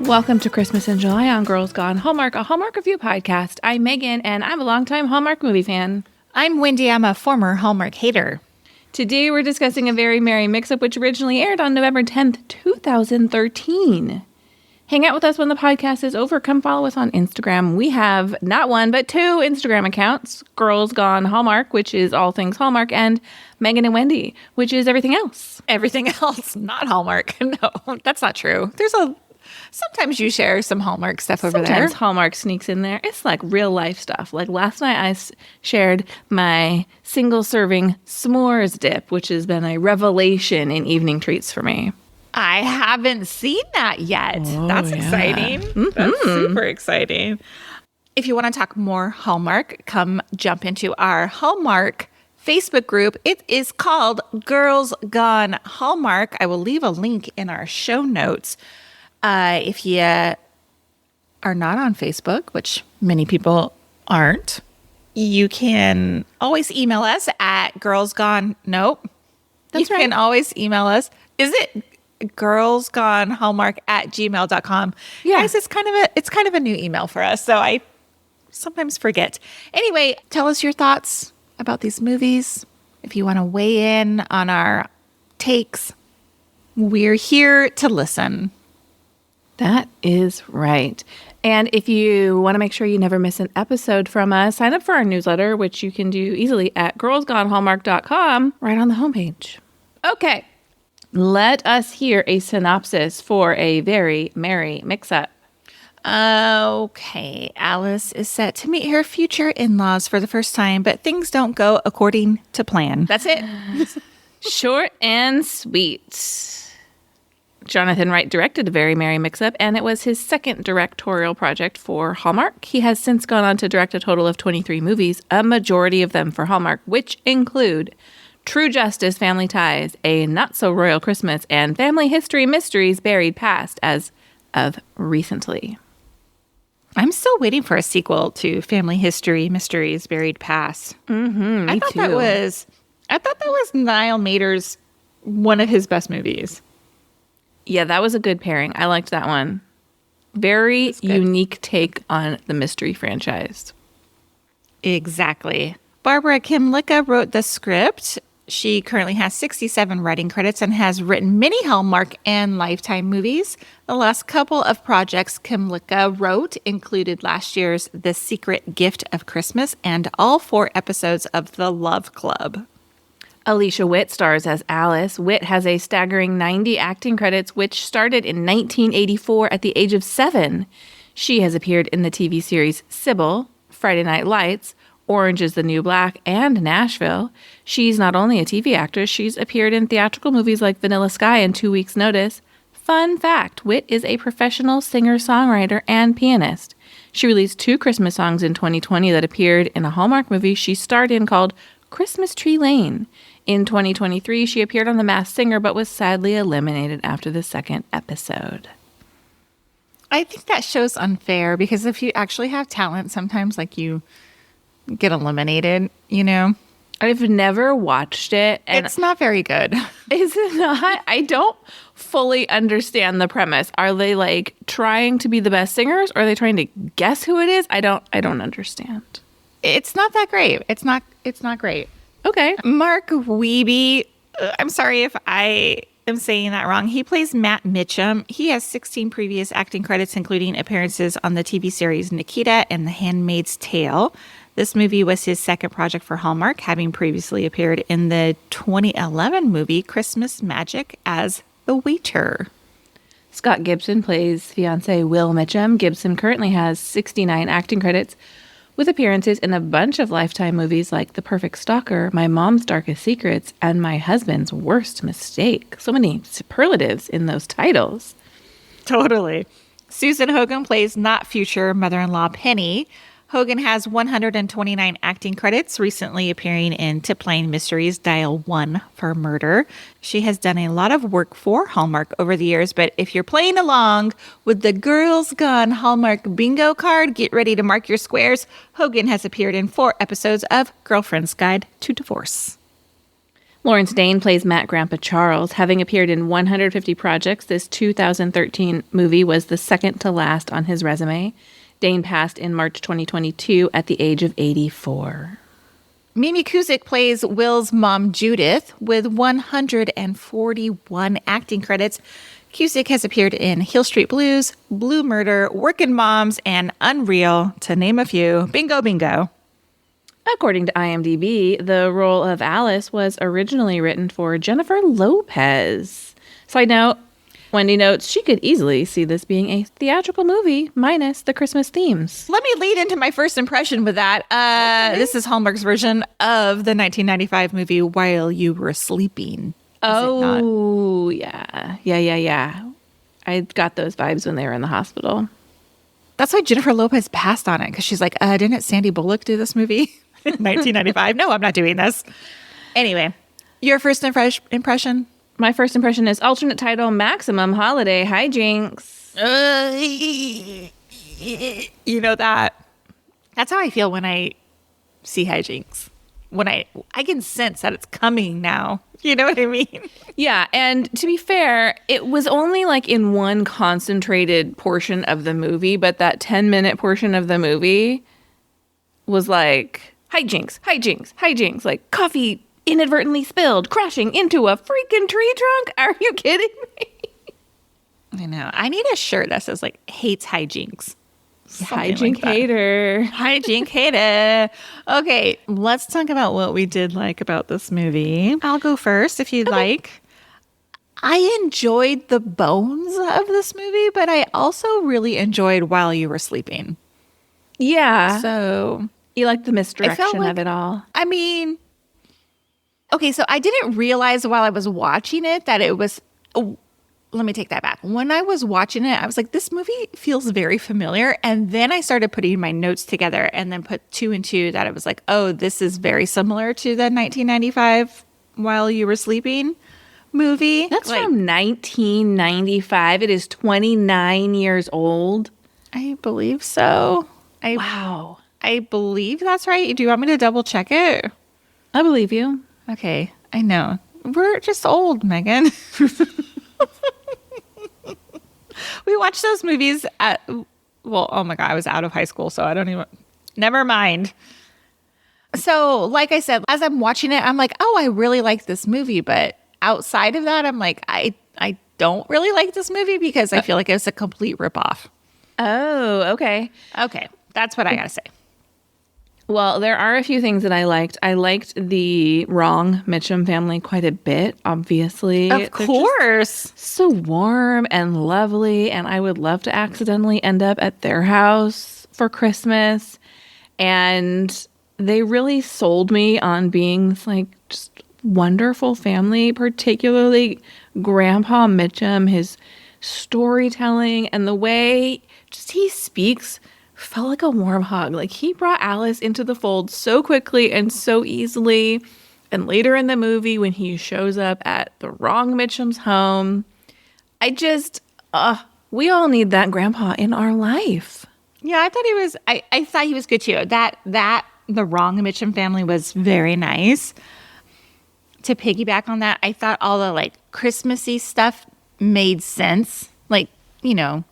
Welcome to Christmas in July on Girls Gone Hallmark, a Hallmark review podcast. I'm Megan, and I'm a longtime Hallmark movie fan. I'm Wendy. I'm a former Hallmark hater. Today we're discussing A Very Merry Mix-Up, which originally aired on November 10th, 2013. Hang out with us when the podcast is over. Come follow us on Instagram. We have not one, but two Instagram accounts. Girls Gone Hallmark, which is all things Hallmark, and Megan and Wendy, which is everything else. Everything else, not Hallmark. No, that's not true. Sometimes you share some Hallmark stuff over there. Sometimes Hallmark sneaks in there. It's like real life stuff. Like last night I shared my single serving s'mores dip, which has been a revelation in evening treats for me. I haven't seen that yet. That's exciting. Mm-hmm. That's super exciting. If you want to talk more Hallmark, come jump into our Hallmark Facebook group. It is called Girls Gone Hallmark. I will leave a link in our show notes. If you are not on Facebook, which many people aren't, you can always email us at That's right. can always email us. Is it girlsgonehallmark@gmail.com? Yeah. Guys, it's kind of a new email for us, so I sometimes forget. Anyway, tell us your thoughts about these movies. If you want to weigh in on our takes, we're here to listen. That is right. And if you want to make sure you never miss an episode from us, sign up for our newsletter, which you can do easily at girlsgonehallmark.com right on the homepage. Okay, let us hear a synopsis for A Very Merry Mix-Up. Okay, Alice is set to meet her future in-laws for the first time, but things don't go according to plan. That's it. Short and sweet. Jonathan Wright directed A Very Merry Mix-Up, and it was his second directorial project for Hallmark. He has since gone on to direct a total of 23 movies, a majority of them for Hallmark, which include True Justice, Family Ties, A Not-So-Royal Christmas, and Family History Mysteries Buried Past as of recently. I'm still waiting for a sequel to Family History Mysteries Buried Past. Mm-hmm, I thought that was Niall Mater's one of his best movies. Yeah, that was a good pairing. I liked that one. Very unique take on the mystery franchise. Exactly. Barbara Kymlicka wrote the script. She currently has 67 writing credits and has written many Hallmark and Lifetime movies. The last couple of projects Kymlicka wrote included last year's The Secret Gift of Christmas and all 4 episodes of The Love Club. Alicia Witt stars as Alice. Witt has a staggering 90 acting credits, which started in 1984 at the age of 7. She has appeared in the TV series Sybil, Friday Night Lights, Orange is the New Black, and Nashville. She's not only a TV actress, she's appeared in theatrical movies like Vanilla Sky and 2 Weeks' Notice. Fun fact, Witt is a professional singer-songwriter and pianist. She released 2 Christmas songs in 2020 that appeared in a Hallmark movie she starred in called Christmas Tree Lane. In 2023, she appeared on The Masked Singer, but was sadly eliminated after the 2nd episode. I think that show's unfair because if you actually have talent, sometimes like you get eliminated, you know? I've never watched it. And it's not very good. Is it not? I don't fully understand the premise. Are they like trying to be the best singers, or are they trying to guess who it is? I don't understand. It's not that great. It's not great. Okay. Mark Wiebe, I'm sorry if I am saying that wrong. He plays Matt Mitchum. He has 16 previous acting credits, including appearances on the TV series Nikita and The Handmaid's Tale. This movie was his second project for Hallmark, having previously appeared in the 2011 movie Christmas Magic as the waiter. Scott Gibson plays fiancé Will Mitchum. Gibson currently has 69 acting credits, with appearances in a bunch of Lifetime movies like The Perfect Stalker, My Mom's Darkest Secrets, and My Husband's Worst Mistake. So many superlatives in those titles. Totally. Susan Hogan plays not future mother-in-law Penny. Hogan has 129 acting credits, recently appearing in Tip Line Mysteries Dial 1 for Murder. She has done a lot of work for Hallmark over the years, but if you're playing along with the Girls Gone Hallmark bingo card, get ready to mark your squares. Hogan has appeared in 4 episodes of Girlfriend's Guide to Divorce. Lawrence Dane plays Matt Grandpa Charles. Having appeared in 150 projects, this 2013 movie was the second to last on his resume. Dane passed in March 2022 at the age of 84. Mimi Cusick plays Will's mom, Judith, with 141 acting credits. Cusick has appeared in Hill Street Blues, Blue Murder, Workin' Moms, and Unreal, to name a few. Bingo, bingo. According to IMDb, the role of Alice was originally written for Jennifer Lopez. Side note, Wendy notes she could easily see this being a theatrical movie minus the Christmas themes. Let me lead into my first impression with that. Okay. This is Hallmark's version of the 1995 movie While You Were Sleeping. Oh, yeah. Yeah. I got those vibes when they were in the hospital. That's why Jennifer Lopez passed on it, because she's like, didn't Sandy Bullock do this movie in 1995? No, I'm not doing this. Anyway, your first impression? My first impression is alternate title, Maximum Holiday Hijinks. You know that. That's how I feel when I see hijinks. When I can sense that it's coming now. You know what I mean? Yeah, and to be fair, it was only like in one concentrated portion of the movie, but that 10-minute portion of the movie was like hijinks, like coffee inadvertently spilled, crashing into a freaking tree trunk. Are you kidding me? I know. I need a shirt that says like hates hijinks. Hijink hater. Hijink hater. Okay, let's talk about what we did like about this movie. I'll go first if you'd like. I enjoyed the bones of this movie, but I also really enjoyed While You Were Sleeping. Yeah. So you like the misdirection of it all. I mean, okay, so I didn't realize while I was watching it that it was... let me take that back. When I was watching it, I was like, this movie feels very familiar. And then I started putting my notes together and then put two and two that it was like, oh, this is very similar to the 1995 While You Were Sleeping movie. That's like, from 1995. It is 29 years old. I believe so. Wow. I believe that's right. Do you want me to double check it? I believe you. Okay. I know. We're just old, Megan. We watched those movies oh my God, I was out of high school, so I don't even, never mind. So, like I said, as I'm watching it, I'm like, oh, I really like this movie. But outside of that, I'm like, I don't really like this movie because I feel like it's a complete ripoff. Oh, okay. Okay, that's what I gotta say. Well, there are a few things that I liked. I liked the Wrong Mitchum family quite a bit, obviously. Of course. So warm and lovely, and I would love to accidentally end up at their house for Christmas. And they really sold me on being this, like, just wonderful family, particularly Grandpa Mitchum, his storytelling and the way just he speaks felt like a warm hug. Like, he brought Alice into the fold so quickly and so easily. And later in the movie, when he shows up at the Wrong Mitchum's home, I just, we all need that grandpa in our life. Yeah, I thought he was good too. That the Wrong Mitchum family was very nice. To piggyback on that, I thought all the like Christmassy stuff made sense. Like, you know,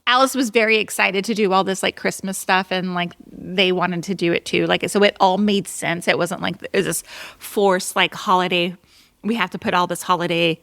Alice was very excited to do all this like Christmas stuff, and like they wanted to do it too. Like, so it all made sense. It wasn't like it was this forced like holiday. We have to put all this holiday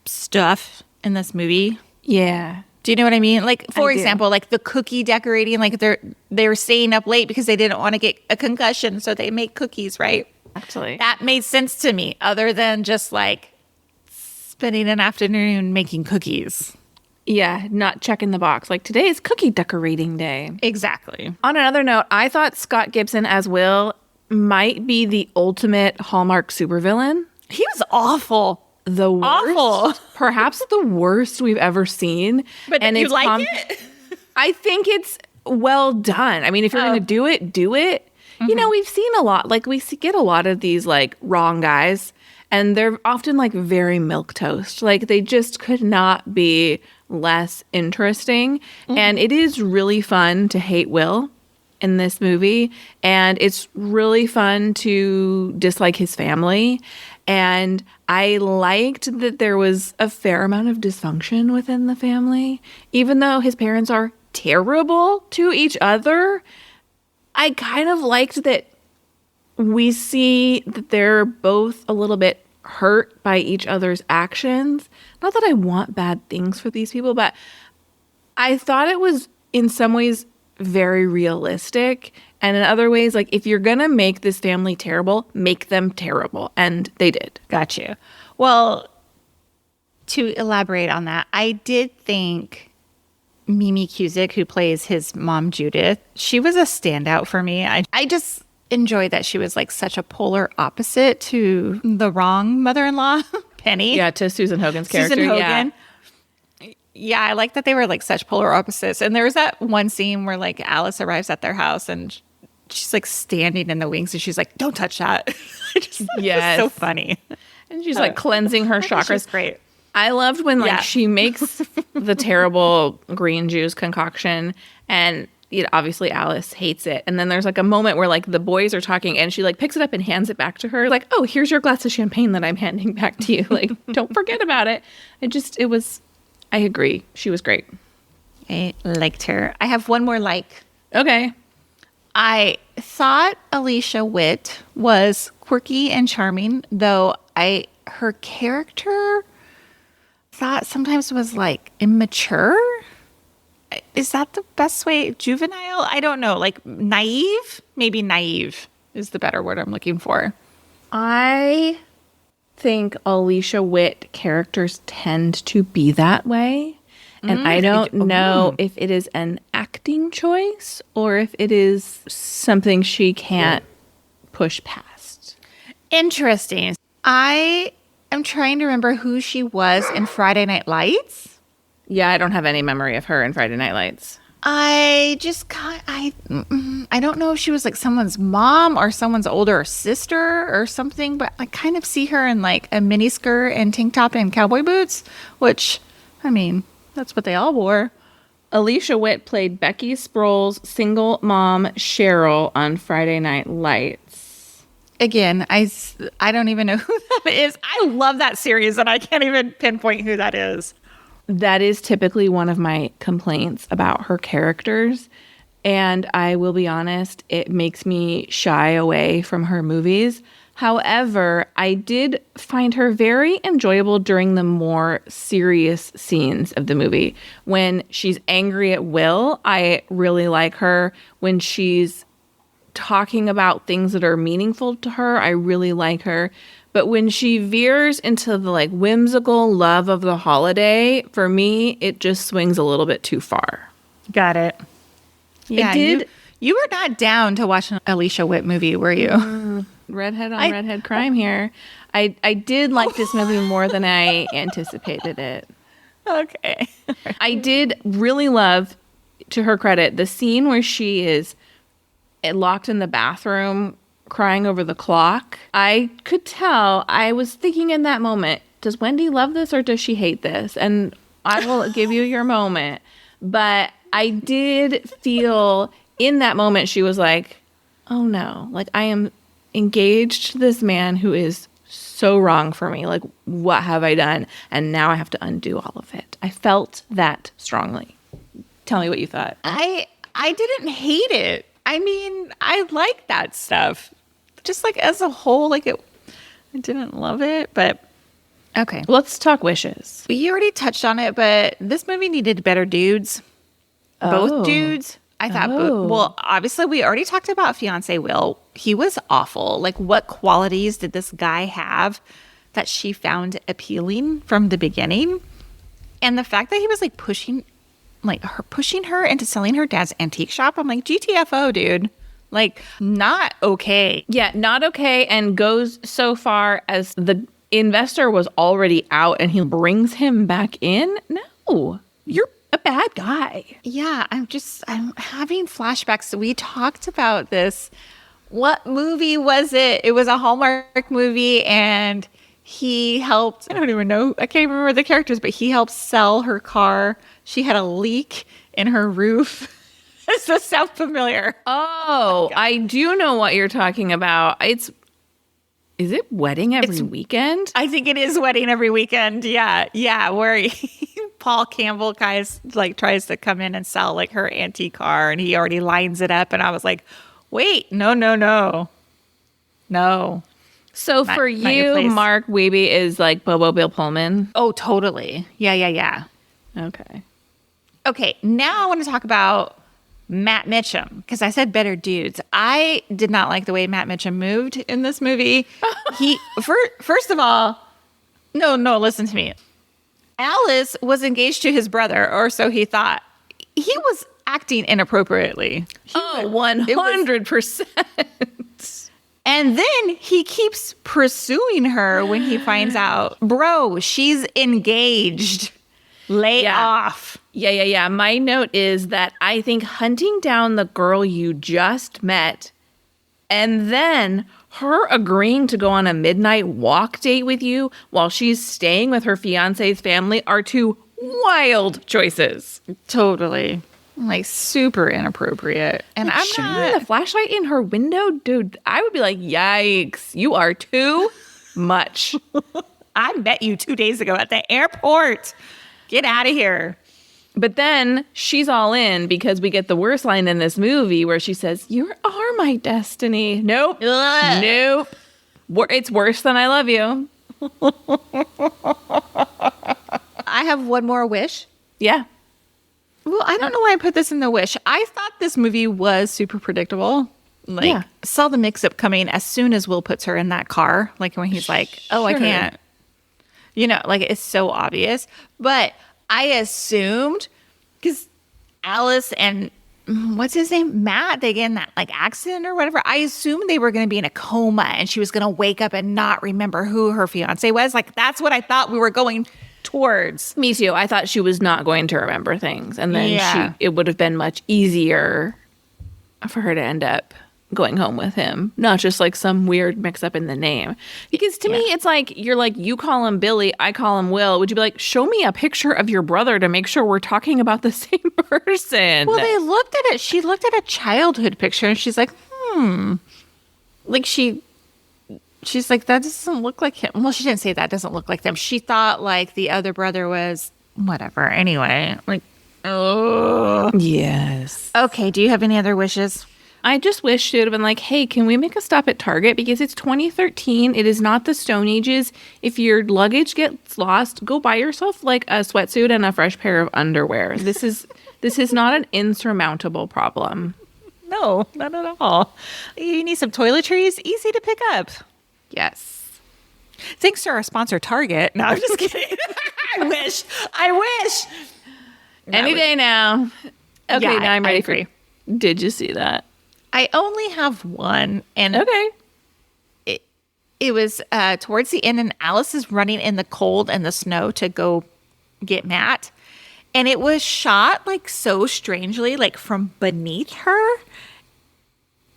stuff in this movie. Yeah. Do you know what I mean? Like, for example, like the cookie decorating, like they were staying up late because they didn't want to get a concussion, so they make cookies, right? Actually, that made sense to me, other than just like spending an afternoon making cookies. Yeah, not checking the box. Like, today is cookie decorating day. Exactly. On another note, I thought Scott Gibson as Will might be the ultimate Hallmark supervillain. He was awful. The worst. Awful. Perhaps the worst we've ever seen. But and you like it? I think it's well done. I mean, if you're going to do it, do it. Mm-hmm. You know, we've seen a lot. Like, we get a lot of these, like, wrong guys. And they're often, like, very milquetoast. Like, they just could not be less interesting. Mm-hmm. And it is really fun to hate Will. in this movie, and it's really fun to dislike his family. And I liked that there was a fair amount of dysfunction within the family. Even though his parents are terrible to each other, I kind of liked that we see that they're both a little bit hurt by each other's actions. Not that I want bad things for these people, but I thought it was in some ways very realistic. And in other ways, like, if you're going to make this family terrible, make them terrible. And they did. Got you. Well, to elaborate on that, I did think Mimi Cusick, who plays his mom, Judith, she was a standout for me. I just enjoyed that she was like such a polar opposite to the wrong mother-in-law, Penny. Yeah, to Susan Hogan's character. Susan Hogan. Yeah, I like that they were like such polar opposites. And there was that one scene where like Alice arrives at their house and she's like standing in the wings and she's like, "Don't touch that." Yes. It's so funny. And she's like cleansing her chakras. She's great. I loved when like she makes the terrible green juice concoction, and obviously Alice hates it. And then there's like a moment where like the boys are talking and she like picks it up and hands it back to her. Like, "Oh, here's your glass of champagne that I'm handing back to you. Like, don't forget about it." I agree. She was great. I liked her. I have one more like. Okay. I thought Alicia Witt was quirky and charming, though her character thought sometimes was like immature. Is that the best way? Juvenile? I don't know. Like naive? Maybe naive is the better word I'm looking for. I think Alicia Witt characters tend to be that way. And I don't know if it is an acting choice or if it is something she can't push past. Interesting. I am trying to remember who she was in Friday Night Lights. Yeah, I don't have any memory of her in Friday Night Lights. I don't know if she was like someone's mom or someone's older sister or something, but I kind of see her in like a mini skirt and tank top and cowboy boots, which, I mean, that's what they all wore. Alicia Witt played Becky Sproul's single mom, Cheryl, on Friday Night Lights. Again, I don't even know who that is. I love that series, and I can't even pinpoint who that is. That is typically one of my complaints about her characters. And I will be honest, it makes me shy away from her movies. However, I did find her very enjoyable during the more serious scenes of the movie. When she's angry at Will, I really like her. When she's talking about things that are meaningful to her, I really like her. But when she veers into the like whimsical love of the holiday, for me, it just swings a little bit too far. Got it. Yeah, I did. You were not down to watch an Alicia Witt movie, were you? Redhead on redhead crime here. I did like this movie more than I anticipated it. Okay. I did really love, to her credit, the scene where she is locked in the bathroom crying over the clock. I could tell, I was thinking in that moment, does Wendy love this or does she hate this? And I will give you your moment. But I did feel in that moment she was like, oh no, like I am engaged to this man who is so wrong for me. Like, what have I done? And now I have to undo all of it. I felt that strongly. Tell me what you thought. I didn't hate it. I mean, I like that stuff. Just like as a whole, like I didn't love it, but okay. Let's talk wishes. We already touched on it, but this movie needed better dudes. Both dudes. I thought, well, obviously we already talked about fiance Will. He was awful. Like, what qualities did this guy have that she found appealing from the beginning? And the fact that he was like pushing her into selling her dad's antique shop. I'm like, GTFO, dude. Like, not okay. Yeah, not okay. And goes so far as the investor was already out and he brings him back in. No, you're a bad guy. Yeah, I'm having flashbacks. We talked about this. What movie was it? It was a Hallmark movie, and he helped, I don't even know, I can't even remember the characters, but he helped sell her car. She had a leak in her roof. does this sound familiar? Oh, I do know what you're talking about. Is it Wedding Every Weekend? I think it is Wedding Every Weekend. Yeah, where Paul Campbell tries to come in and sell like her antique car, and he already lines it up, and I was like, wait, no. So for you, Mark Wiebe is like Bobo Bill Pullman. Oh, totally. Yeah. Okay, now I want to talk about Matt Mitchum, because I said better dudes. I did not like the way Matt Mitchum moved in this movie. First of all, no, listen to me. Alice was engaged to his brother, or so he thought. He was acting inappropriately. 100%. And then he keeps pursuing her when he finds out, bro, she's engaged. Lay off. Yeah. My note is that I think hunting down the girl you just met and then her agreeing to go on a midnight walk date with you while she's staying with her fiance's family are two wild choices. Totally. Like super inappropriate. And like, I'm shining the flashlight in her window? Dude, I would be like, yikes, you are too much. I met you 2 days ago at the airport. Get out of here. But then she's all in because we get the worst line in this movie where she says, "You are my destiny." Nope. Ugh. Nope. It's worse than "I love you." I have one more wish. Yeah. Well, I don't know why I put this in the wish. I thought this movie was super predictable. Saw the mix-up coming as soon as Will puts her in that car. Like when he's like, "Oh, I can't." Like it's so obvious. But I assumed, because Alice and what's his name? Matt, they get in that like accident or whatever. I assumed they were going to be in a coma and she was going to wake up and not remember who her fiance was. Like that's what I thought we were going towards. Me too. I thought she was not going to remember things. And then it would have been much easier for her to end up going home with him, not just like some weird mix up in the name. Because to me, it's like, you're like, you call him Billy, I call him Will. Would you be like, show me a picture of your brother to make sure we're talking about the same person? Well, they looked at it. She looked at a childhood picture and she's like, like she's like, that doesn't look like him. Well, she didn't say that doesn't look like them. She thought like the other brother was whatever. Anyway, like, oh. Yes. Okay. Do you have any other wishes? I just wish she would have been like, hey, can we make a stop at Target? Because it's 2013. It is not the Stone Ages. If your luggage gets lost, go buy yourself like a sweatsuit and a fresh pair of underwear. This is not an insurmountable problem. No, not at all. You need some toiletries, easy to pick up. Yes. Thanks to our sponsor, Target. No, I'm just kidding. I wish. Any day now. Okay, Yeah, now I'm ready I for agree. you. Did you see that? I only have one, and Okay. it was towards the end, and Alice is running in the cold and the snow to go get Matt, and it was shot like so strangely, like from beneath her.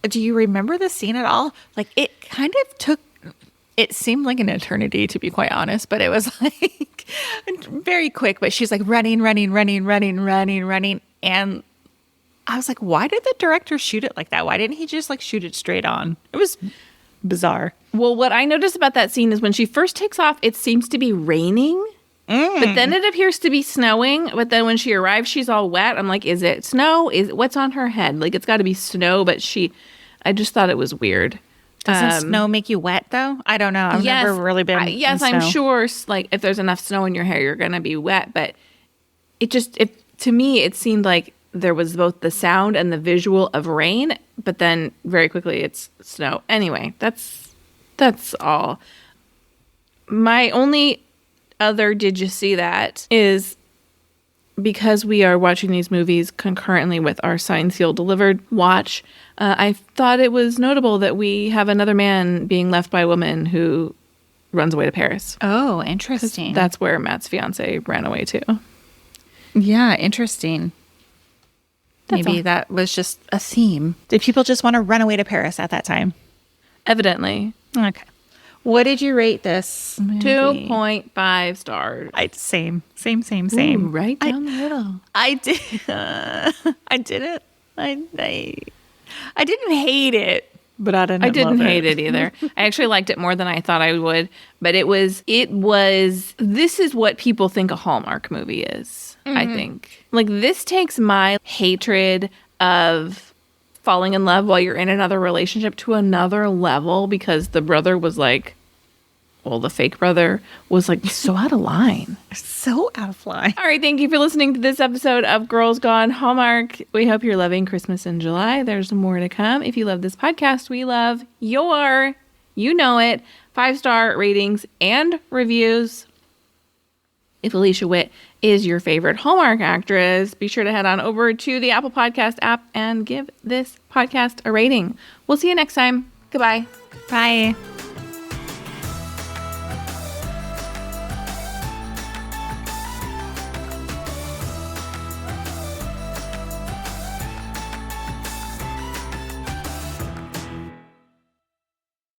Do you remember the scene at all? Like it kind of took. It seemed like an eternity, to be quite honest, but it was like very quick. But she's like running, and I was like, why did the director shoot it like that? Why didn't he just like shoot it straight on? It was bizarre. Well, what I noticed about that scene is when she first takes off, it seems to be raining, but then it appears to be snowing. But then when she arrives, she's all wet. I'm like, is it snow? What's on her head? Like, it's got to be snow, but I just thought it was weird. Doesn't snow make you wet though? I don't know. I've never really been. Yes, I'm sure. Like, if there's enough snow in your hair, you're gonna be wet. But to me, it seemed like there was both the sound and the visual of rain, but then very quickly it's snow. Anyway, that's all. My only other did you see that is because we are watching these movies concurrently with our Signed, Sealed, Delivered watch. I thought it was notable that we have another man being left by a woman who runs away to Paris. Oh, interesting. That's where Matt's fiance ran away to. Yeah, interesting. Maybe that was just a theme. Did people just want to run away to Paris at that time? Evidently. Okay. What did you rate this movie? 2.5 stars. Same. Ooh, right down the middle. I did. I didn't I didn't hate it, but I didn't. I didn't love hate it either. I actually liked it more than I thought I would. But it was. This is what people think a Hallmark movie is. I think like this takes my hatred of falling in love while you're in another relationship to another level because the brother was like, well, the fake brother was like so out of line. So out of line. All right, thank you for listening to this episode of Girls Gone Hallmark. We hope you're loving Christmas in July. There's more to come. If you love this podcast, we love your, you know it, 5-star ratings and reviews. If Alicia Witt is your favorite Hallmark actress, be sure to head on over to the Apple Podcast app and give this podcast a rating. We'll see you next time. Goodbye. Bye.